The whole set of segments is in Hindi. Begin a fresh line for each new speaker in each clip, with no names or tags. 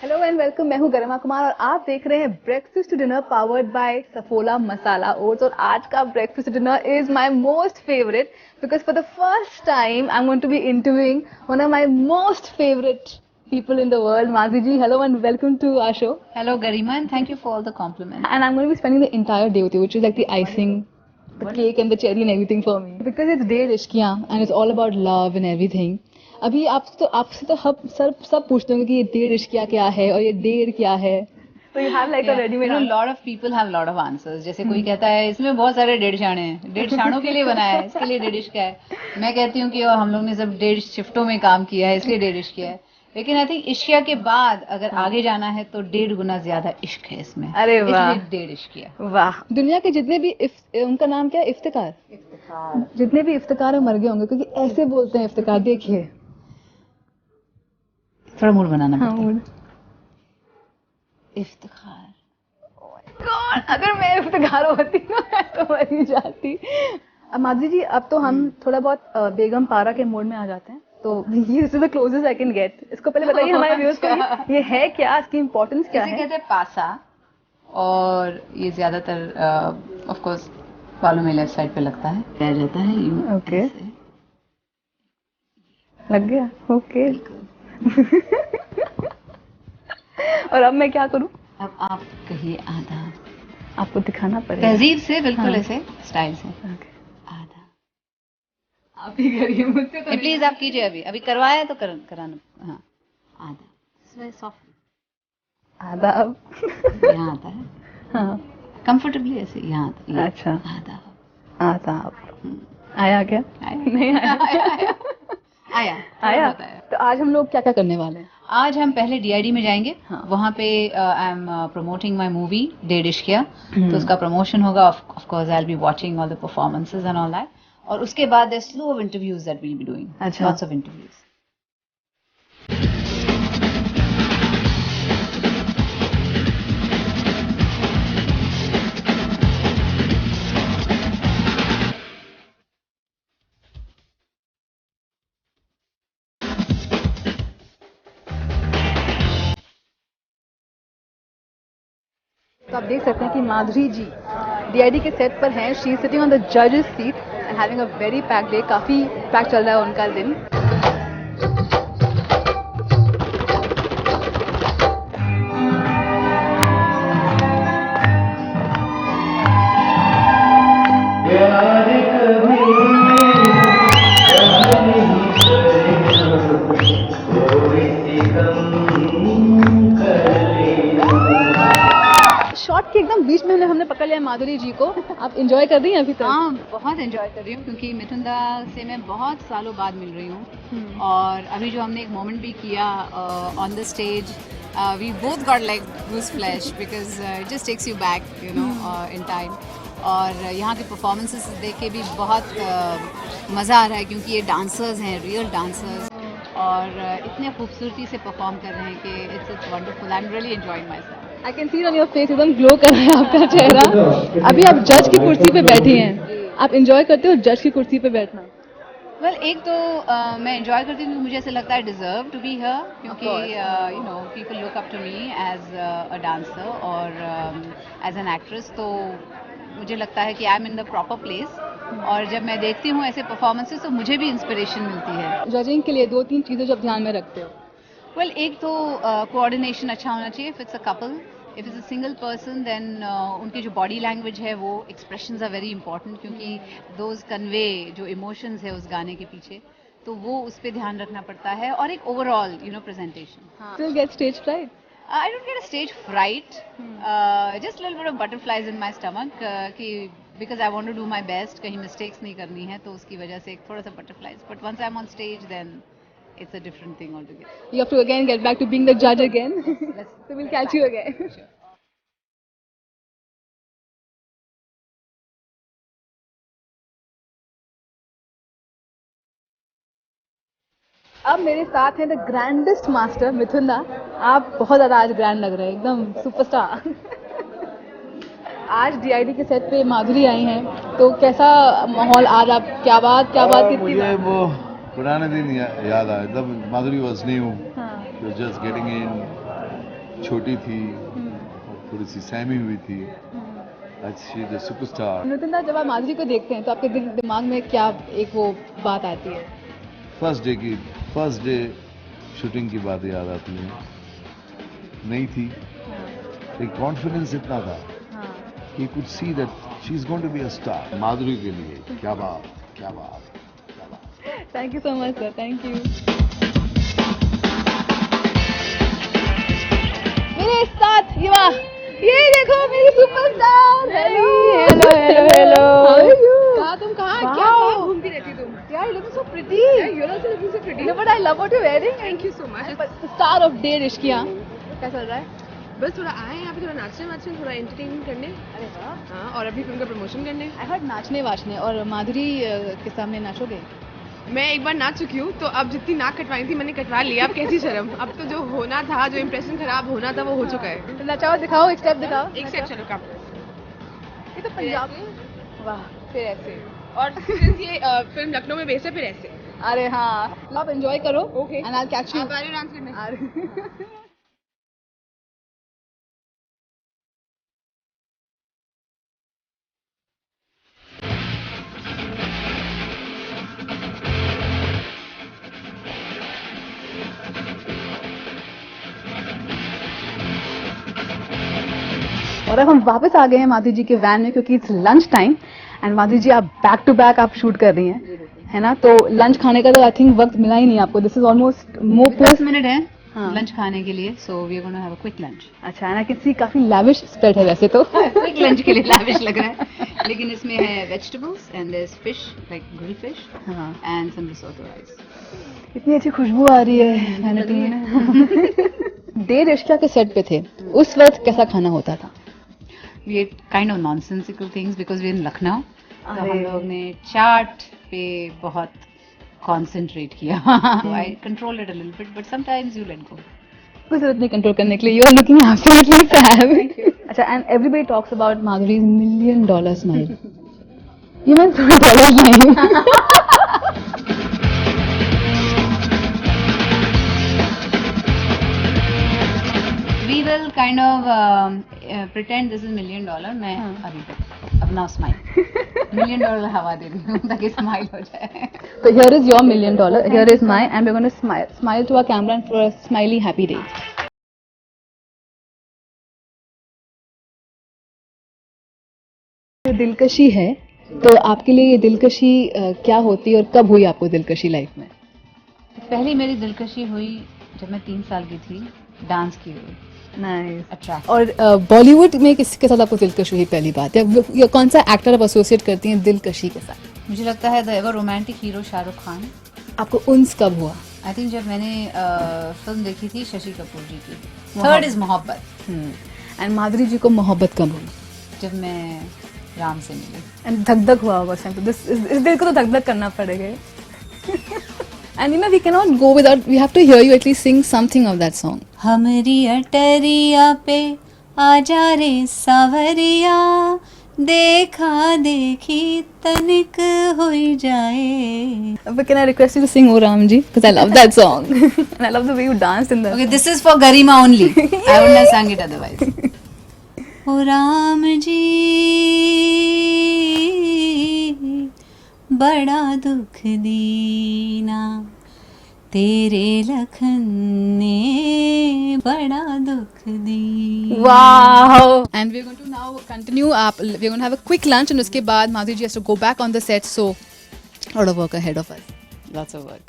Hello and welcome. मैं हूं गरिमा कुमार और आप देख रहे हैं breakfast dinner powered by Saffola masala oats. और आज का breakfast dinner is my most favourite because for the first time I am going to be interviewing one of my most favourite people in the world. Madhuri ji, hello and welcome to our show.
Hello, Garima, and thank you for all the compliments.
And I'm going to be spending the entire day with you, which is like the icing, the cake and the cherry and everything for me. Because it's Ded Ishqiyan and it's all about love and everything. अभी आपसे तो हम सब पूछते होंगे कि ये डेढ़ इश्किया क्या है और ये डेढ़ क्या है. So you have like a ready-made answer.
lot of people have lot of answers. जैसे कोई कहता है इसमें बहुत सारे डेढ़ शाणे हैं, डेढ़ शाणों के लिए बनाया है, इसके लिए डेढ़ इश्किया है. मैं कहती हूँ कि हम लोग ने सब डेढ़ शिफ्टों में काम किया है, इसलिए डेढ़ इश्किया है. लेकिन आई थिंक इश्किया के बाद अगर आगे जाना है तो 1.5 गुना ज्यादा इश्क है इसमें.
अरे वाह,
इसलिए डेढ़ इश्किया.
वाह. दुनिया के जितने भी उनका नाम क्या है, इफ्तिकार. जितने भी इफ्तिकार मर गए होंगे क्योंकि ऐसे बोलते हैं इफ्तिकार. देखिए
थोड़ा मूड बनाना
हाँ,
पड़ता है. इफ्तिखार.
God, अगर मैं इफ्तिकार होती ना मैं तो मर ही जाती. अब माधुरी जी, अब तो हम थोड़ा बहुत बेगम पारा के मोड में आ जाते हैं. तो ये is the closest I can get. इसको पहले बताइए हमारे व्यूअर्स को ये है क्या, इसकी इंपॉर्टेंस क्या है.
कहते हैं पासा, और ये ज्यादातर ऑफ कोर्स बालों में लेफ्ट साइड पे लगता है. क्या जाता है यूं.
ओके, लग गया. ओके. और अब मैं क्या करूं?
अब आप कहिए आधा.
आपको दिखाना पड़ेगा
तहजीब से, बिल्कुल
हाँ.
ऐसे स्टाइल से.
Okay.
आधा.
आप ही करिए, मुझसे तो
प्लीज आप कीजिए. अभी करवाया तो कराना. हाँ, आधा सॉफ्ट.
आधा अब
यहाँ आता है
हाँ.
कंफर्टेबली ऐसे. यहाँ आता है.
अच्छा,
आधा.
आधा अब आया क्या?
आया.
नहीं आया.
आया.
आया. तो आज हम लोग क्या क्या करने वाले हैं?
आज हम पहले डीआईडी में जाएंगे.
हाँ.
वहाँ पे I am promoting my movie Dedh Ishqiya. तो उसका प्रमोशन होगा. Of course I will be watching all the performances and all that. और उसके बाद there slew of interviews that we will be doing.
अच्छा.
Lots of interviews.
तो आप देख सकते हैं कि माधुरी जी डीआईडी के सेट पर हैं. She is sitting on the जजेस seat and having a very packed day. काफी पैक चल रहा है उनका दिन. शॉट के एकदम बीच में हमने पकड़ लिया माधुरी जी को. आप एंजॉय कर रही हैं अभी तक?
हाँ, बहुत एंजॉय कर रही हूँ क्योंकि मिथुन दा से मैं बहुत सालों बाद मिल रही हूँ. और अभी जो हमने एक मोमेंट भी किया on the stage, we both got like goose flesh because it just takes you back you know in time. और यहाँ के परफॉर्मेंसेस देख के भी बहुत मज़ा आ रहा है क्योंकि ये डांसर्स हैं, रियल डांसर्स, और इतने खूबसूरती से परफॉर्म कर रहे हैं कि it's wonderful. I am really enjoying my self.
I can C on your face, एकदम ग्लो कर रहा है आपका चेहरा. अभी आप जज की कुर्सी पे बैठी हैं. आप एंजॉय करते हो जज की कुर्सी पे बैठना?
वेल, एक तो मैं एंजॉय करती हूँ. मुझे ऐसा लगता है डिजर्व टू बी हियर क्योंकि you know people look up to me as a dancer और एज एन एक्ट्रेस. तो मुझे लगता है कि I am in the proper place. और जब मैं देखती हूँ ऐसे परफॉर्मेंसेस तो मुझे भी इंस्पिरेशन मिलती है.
जजिंग के लिए 2-3 चीजें जो आप ध्यान में रखते हो?
वेल, एक तो कोऑर्डिनेशन अच्छा होना चाहिए. If it's a couple, if it's a single person, then उनकी जो बॉडी लैंग्वेज है वो एक्सप्रेशंस आर वेरी इंपॉर्टेंट क्योंकि दोज कन्वे जो इमोशंस है उस गाने के पीछे, तो वो उस पर ध्यान रखना पड़ता है. और एक overall you know presentation.
Still get stage fright?
I don't get a stage fright, just a little bit of butterflies in my stomach कि because I want to do my best, कहीं mistakes नहीं करनी है तो उसकी वजह से एक थोड़ा सा butterflies. But once I'm on stage, then it's a different thing altogether.
You have to again get back to being the judge again. So we'll catch you again.
Sure.
अब मेरे साथ हैं द ग्रैंडेस्ट मास्टर मिथुन दा. आप बहुत ज्यादा आज ग्रैंड लग रहे हैं, एकदम सुपरस्टार. आज डीआईडी के सेट पे माधुरी आई हैं, तो कैसा माहौल आज? आप क्या बात कितनी
मुझे वो पुराने दिन याद आए जब माधुरी वॉज न्यू,
हाँ.
जस्ट गेटिंग इन छोटी थी और थोड़ी सी सहमी हुई थी, आज she is a superstar.
Nitin दा, जब आप माधुरी को देखते हैं तो आपके दिमाग में क्या एक वो बात आती है?
फर्स्ट डे शूटिंग की बात याद आती है। नहीं थी, एक कॉन्फिडेंस इतना था कि could see that she is going to be a star. Madhuri के लिए क्या बात, क्या बात, क्या बात।
Thank you so much sir, thank you. मेरे साथ युवा, ये देखो मेरी superstar. Hello hello hello hello, how are you?
कहाँ तुम कहाँ क्या कहाँ घूमती रहती तुम?
Yeah, you look so pretty.
Yeah, you're also looking so pretty.
No, but I love what you're wearing.
Thank you so much.
Star of day रिश्कियाँ, क्या चल रहा है?
बस थोड़ा आए यहाँ पे, थोड़ा नाचने वाचने, थोड़ा एंटरटेनमेंट करने।
अरे वाह।
हाँ, और अपनी फिल्म का प्रमोशन करने।
I heard नाचने वाचने, और माधुरी के सामने नाचोगे?
मैं एक बार नाच चुकी हूँ, तो अब जितनी नाक कटवानी थी मैंने कटवा लिया। अब कैसी शर्म, अब तो जो होना था, जो इम्प्रेशन खराब होना था वो हो चुका है।
तो नचाओ, दिखाओ, एक स्टेप दिखाओ।
एक स्टेप चलो काम।
ये तो पंजाब। वाह, फिर ऐसे।
और since ये फिल्म लखनऊ में बेस्ड है, फिर ऐसे।
अरे हाँ, आप एंजॉय करो।
Okay.
And I'll catch you.
आप आ रहे हो डांस करने?
और अब हम वापस आ गए हैं माधुरी जी के वैन में, क्योंकि इट्स लंच टाइम एंड माधुरी जी आप बैक टू बैक आप शूट कर रही हैं, है ना? तो लंच खाने का तो आई थिंक वक्त मिला ही नहीं आपको। This is almost more
10 minute है
हाँ।
लंच खाने के लिए, so we are gonna have a quick lunch.
अच्छा, एंड आई कैन सी काफी लैविश स्प्रेड है वैसे तो।
क्विक लंच के लिए लाविश लग रहा है, लेकिन इसमें है vegetables and there is fish, like grill fish
हाँ,
एंड सम रिसोटो राइस।
इतनी अच्छी खुशबू आ रही है वैनिटी में। डे रिश्ता के सेट पे थे, उस वक्त कैसा खाना होता था?
We ate kind of nonsensical things because we're in Lucknow. तो
अरे।
हम लोग ने चाट पे बहुत concentrate किया. I control it a little bit, but sometimes you let go.
कोई जरूरत नहीं कंट्रोल करने के लिए, you are looking absolutely fab. अच्छा, and everybody talks about Madhuri's $1 million smile. ये मैं डॉलर नहीं।
We will kind of pretend this is $1 million. मैं अभी तक अब now smile. $1 million हवा दे रही हूँ ताकि smile हो जाए.
So here is your $1 million. Here is mine, and we're going to smile to our camera and for a smiley happy day. जो दिलकशी है, तो आपके लिए ये दिलकशी क्या होती है और कब हुई आपको दिलकशी लाइफ में?
पहली मेरी दिलकशी हुई जब मैं 3 साल की थी, डांस की हुई.
नाइस।
Attract.
और बॉलीवुड में किसके साथ आपको दिलकशी हुई पहली बात, या कौन सा एक्टर आप एसोसिएट करती हैं दिलकशी के साथ?
मुझे लगता है the ever romantic hero Shahrukh Khan.
आपको उन्स कब हुआ?
आई थिंक जब मैंने फिल्म देखी थी शशि कपूर जी की, थर्ड इज मोहब्बत.
एंड माधुरी जी को मोहब्बत कब हुई?
जब मैं राम से मिली.
एंड धक धक हुआ होगा उस टाइम पे, इस दिल को तो धक धक करना पड़ेगा। And you know we can not go without, we have to hear you at least sing something of that song.
हमरी अटरिया पे आजा रे सावरिया, देखा देखी तनिक होई जाए.
But can I request you to sing O Ram Ji? Because I love that song. And I love the way you danced in the...
Okay, this is for Garima only. I wouldn't have sung it otherwise. ओ राम जी बड़ा दुख दीना, तेरे लखन ने बड़ा दुख दी.
Wow! And we're going to now continue. We're going to have a quick lunch, and उसके बाद Madhuri ji has to go back on the set, so a lot of work ahead of us.
Lots of work.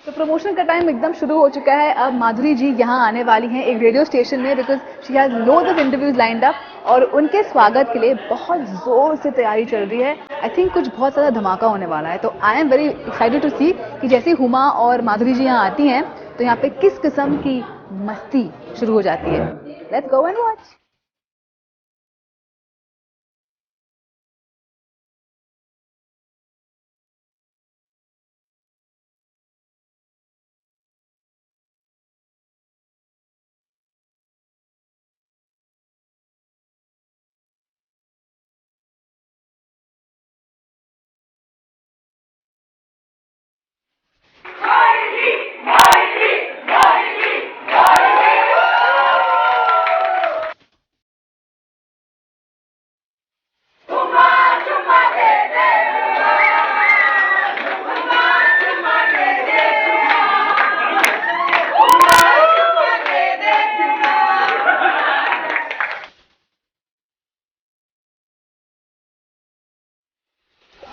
तो प्रमोशन का टाइम एकदम शुरू हो चुका है। अब माधुरी जी यहाँ आने वाली हैं एक रेडियो स्टेशन में, because she has loads of interviews lined up, और उनके स्वागत के लिए बहुत जोर से तैयारी चल रही है। आई थिंक कुछ बहुत ज़्यादा धमाका होने वाला है, तो I am very excited to see कि जैसे हुमा और माधुरी जी यहाँ आती हैं तो यहाँ पे किस किस्म की मस्ती शुरू हो जाती है। Let's go and watch.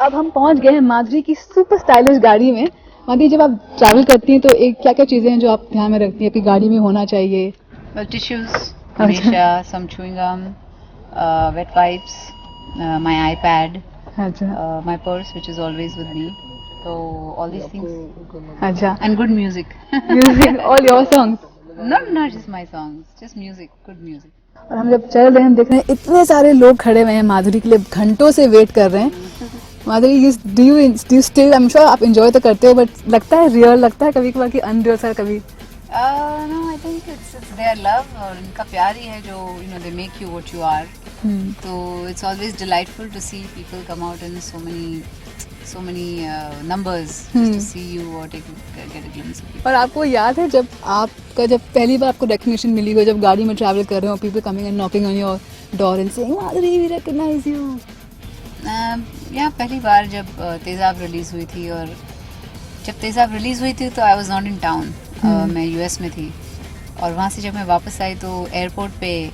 अब हम पहुंच गए हैं माधुरी की सुपर स्टाइलिश गाड़ी में। माधुरी, जब आप ट्रैवल करती हैं तो एक क्या क्या चीजें हैं जो आप ध्यान में रखती हैं कि गाड़ी में होना चाहिए?
Well, tissues, हमेशा, some chewing gum, wet wipes, my iPad,
अच्छा
my purse, which is always with me. So all these things,
अच्छा।
and good music.
Music, all your songs?
Not just my songs, just music, good music.
और हम जब चल रहे हैं देख रहे हैं इतने सारे लोग खड़े हुए हैं माधुरी के लिए, घंटों से वेट कर रहे हैं। Madhuri, do you still, I am sure आप एंजॉय तो करते हो, बट लगता है रियल, लगता है कभी कभार कि अनरियल सा कभी?
No, I think it's their love और इनका प्यार ही है जो they make you what you are. So it's always delightful to see people come out in so many numbers just to see you or get a glimpse of you.
और आपको याद है जब पहली बार आपको रिकग्निशन मिली हो, जब गाड़ी में ट्रैवल कर रहे हो, people coming and knocking on your door and saying Madhuri we recognise you?
पहली बार जब तेजाब रिलीज हुई थी, और जब तेजाब रिलीज हुई थी तो I was not in town, मैं यूएस में थी। और वहाँ से जब मैं वापस आई तो एयरपोर्ट पे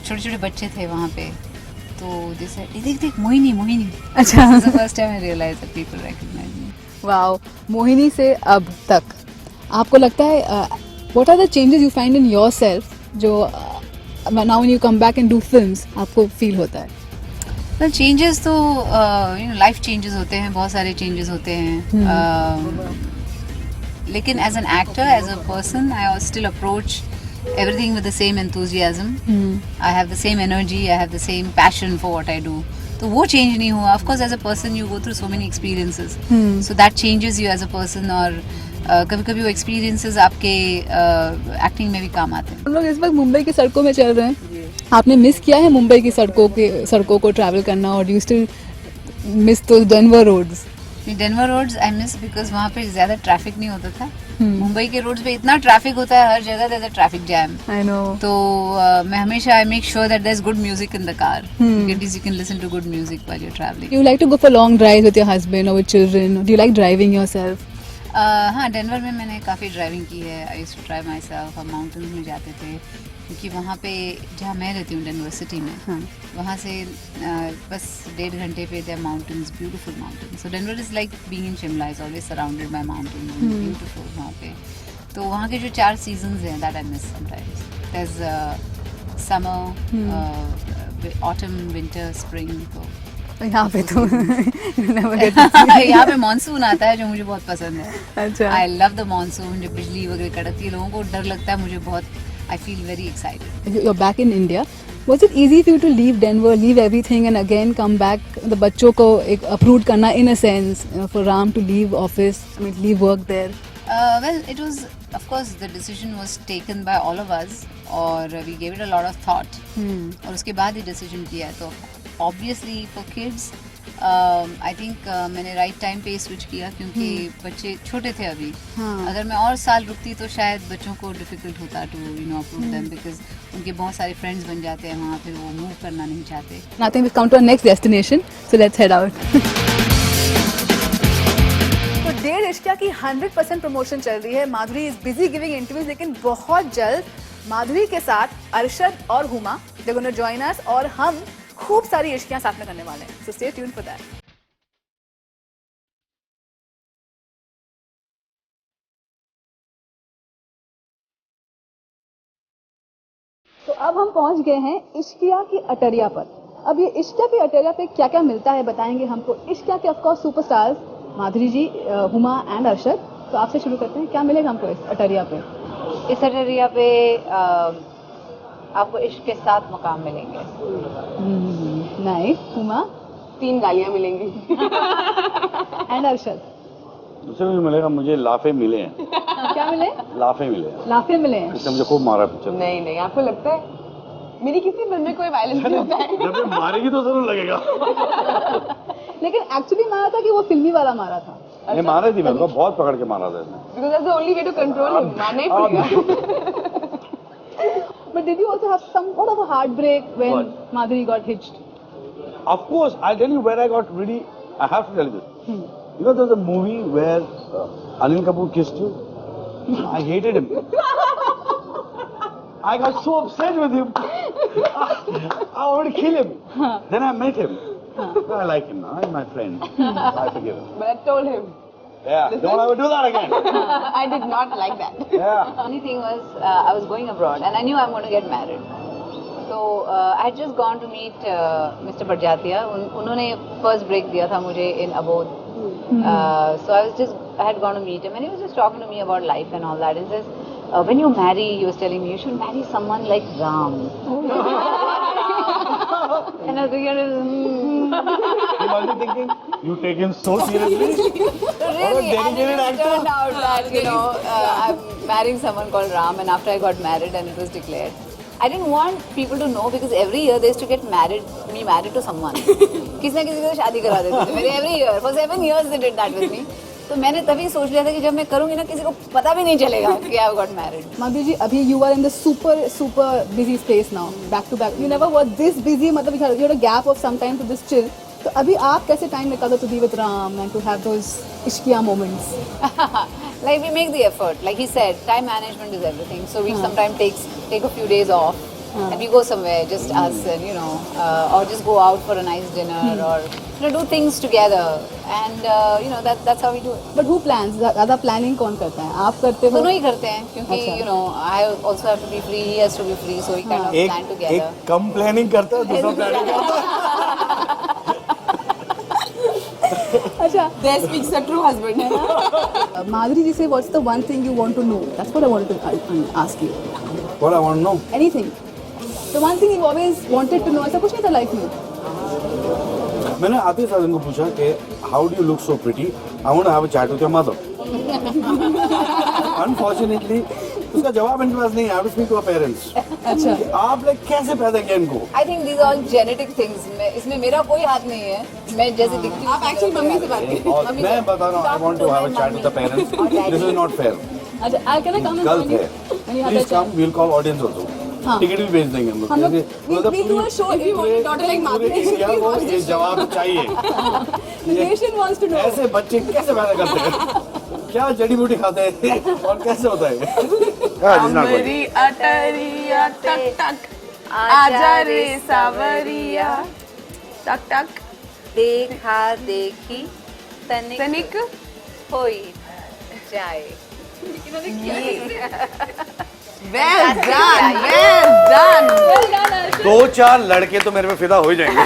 छोटे छोटे बच्चे थे वहाँ पे, तो दे सेड देख मोहिनी।
अच्छा।
This is the first time I realized that people recognize me.
Wow. Mohini से अब तक आपको लगता है what are the changes you find in yourself जो now when you come back and do films आपको फील होता है?
Well, changes तो लाइफ चेंजेस होते हैं, बहुत सारे चेंजेस होते हैं, लेकिन as an actor, as a person, I still approach everything with the same enthusiasm. I have the same energy, I have the same passion for what I do. तो वो change नहीं हुआ. Of course, as a person, you go through so many experiences. So that changes you as a person. और कभी-कभी वो experiences आपके acting में भी काम आते हैं.
हम लोग इस वक्त मुंबई की सड़कों में चल रहे हैं। आपने मिस किया है मुंबई की सड़कों को ट्रैवल करना, और do you still miss those Denver roads?
Denver roads I miss because वहाँ पे ज्यादा ट्रैफिक नहीं होता था. मुंबई के रोड्स पे इतना ट्रैफिक होता है, हर जगह there is a traffic jam.
I know.
तो मैं हमेशा I make sure that there is good music in the car. At least you can listen to good music while you are travelling.
You like to go for long drives with your husband और with children? Do you like driving yourself?
हाँ, डेनवर में मैंने काफ़ी ड्राइविंग की है. I used to drive myself. हम माउंटेन्स में जाते थे, क्योंकि वहाँ पे जहाँ मैं रहती हूँ डेनवर सिटी में, वहाँ से बस 1.5 घंटे पे there mountains, beautiful mountains. So Denver is like being in Shimla, is always surrounded by mountains, beautiful वहाँ पे. तो वहाँ के जो 4 सीजन्स हैं, that I miss sometimes. There is summer, autumn, winter, spring. तो
यहाँ पे तो
यहाँ पे मानसून आता है जो मुझे बहुत पसंद है.
अच्छा.
I love the monsoon. जब बिजली वगैरह कड़कती है, लोगों को डर लगता है, मुझे बहुत, I feel very excited.
You're back in India. Was it easy for you to leave Denver, leave everything, and again come back? The बच्चों को एक uproot करना in a sense, for Ram to leave office, I mean leave work there.
Well, it was, of course, the decision was taken by all of us, और we gave it a lot of thought. और उसके बाद ही decision किया है. तो obviously for kids, I think मैंने right time पे switch किया, क्योंकि बच्चे छोटे थे अभी. अगर मैं और साल रुकती तो शायद बच्चों को difficult होता to uproot them, because उनके बहुत सारे friends बन जाते हैं वहाँ, फिर वो move करना नहीं चाहते.
I think we've come to our next destination, so let's head out. तो डेढ़ इश्किया की 100% प्रमोशन चल रही है. माधुरी इज बिजी गिविंग इंटरव्यूज, लेकिन बहुत जल्द माधुरी के साथ अरशद और Huma, they're going to join us, और हम खूब सारी इश्कियां साथ में करने वाले हैं. So stay tuned for that. तो अब हम पहुंच गए हैं इश्किया की अटरिया पर. अब ये इश्किया की अटरिया पे क्या क्या मिलता है बताएंगे हमको इश्किया के of course superstars Madhuri ji, Huma and Arshad. तो आपसे शुरू करते हैं, क्या मिलेगा हमको इस अटरिया पे?
इस अटरिया पे आपको इश्क के 7 मकाम मिलेंगे.
नाइस. हुमा?
3 गालियां मिलेंगी.
एंड अरशद?
दूसरे को मिलेगा, मुझे लाफे मिले हैं.
क्या मिले?
लाफे मिले हैं.
लाफे मिले हैं?
इसने मुझे खूब मारा पिक्चर.
नहीं, आपको लगता है मेरी किसी फिल्म में कोई वायलेंस नहीं होता है?
जब ये मारेगी तो जरूर लगेगा.
लेकिन एक्चुअली मारा था कि वो फिल्मी वाला मारा था?
ये मारा थी, मेरे को बहुत पकड़ के मारा था इसने.
Because that's the only way to control him. मारना ही पड़ेगा.
But did you also have somewhat of a heartbreak when Madhuri got hitched?
Of course, I'll tell you where I got really. I have to tell you this. You know, there's a movie where Anil Kapoor kissed you. I hated him. I got so upset with him. I wanted to kill him. Then I met him. I like him now. He's my friend. I forgive him.
But I told him.
Yeah, don't ever do that again.
I did not like that.
Yeah.
Funny thing was, I was going abroad and I knew I'm going to get married. So I had just gone to meet Mr. Barjatia. उन्होंने first break दिया था मुझे in Abod. So I had gone to meet him and he was just talking to me about life and all that. And says, when you marry, he was telling me, you should marry someone like Ram. And I was thinking,
He must be thinking, you take him so seriously.
Really, and then it turned out that, I'm marrying someone called Ram, and after I got married and it was declared, I didn't want people to know because every year they used to get married to someone. किसी ना किसी को शादी करा देते थे मेरे every year. For 7 years they did that with me. तो मैंने तभी सोच लिया था कि जब मैं करूँगी ना किसी को पता भी नहीं चलेगा कि I got married.
Madhuri ji, abhi you are in the super busy space now, back to back. You never were this busy, मतलब you had a gap of some time to just chill. तो अभी आप कैसे time निकालते to be with Ram and to have those ishqiya moments?
Like we make the effort. Like he said, time management is everything. So we sometimes take a few days off and we go somewhere, just us, and or just go out for a nice dinner or do things together. And that's how we do it.
But who plans? ज़्यादा planning कौन करता है? आप करते हो?
दोनों ही करते हैं क्योंकि I also have to be free, he has to be free, so we kind of plan together.
एक कम planning करता है, दूसरा planning करता है.
अच्छा.
There speaks the true husband.
Madhuri ji say, what's the one thing you want to know? That's what I wanted to ask you.
What I want to know?
Anything. The one thing you've always wanted to know. ऐसा कुछ नहीं था life में.
मैंने आते साथ इनको पूछा कि how do you look so pretty? I want to have a chat with your mother. Unfortunately, उसका जवाब इनके पास नहीं है. I have to speak to her parents.
अच्छा.
आपने कैसे पैदा किया इनको?
I think these are all genetic things. इसमें मेरा कोई हाथ नहीं है. मैं जैसे दिखती हूँ. आप actually मम्मी से बात करिए.
और मैं बता रहा हूँ, I want to have a chat with the parents. This is not fair.
अच्छा. Can I come and
गलत
join you?
है.
When you have
Please
that chat?
come. We'll call audience also.
हाँ.
टिकट भी भेज देंगे हम
हम लोग
लोग.
we do a show if you want your daughter like
पूरे
Madhuri.
इंडिया को ये जवाब चाहिए.
The nation wants to know.
ऐसे बच्चे कैसे पैदा करते हैं? क्या जड़ी बूटी खाते हैं और कैसे होता है?
अमरी अटरिया टक टक आजा रे सावरिया टक टक
देखा देखी
तनिक
होई जाए.
well done
2-4 लड़के तो मेरे पे फिदा हो ही जाएंगे.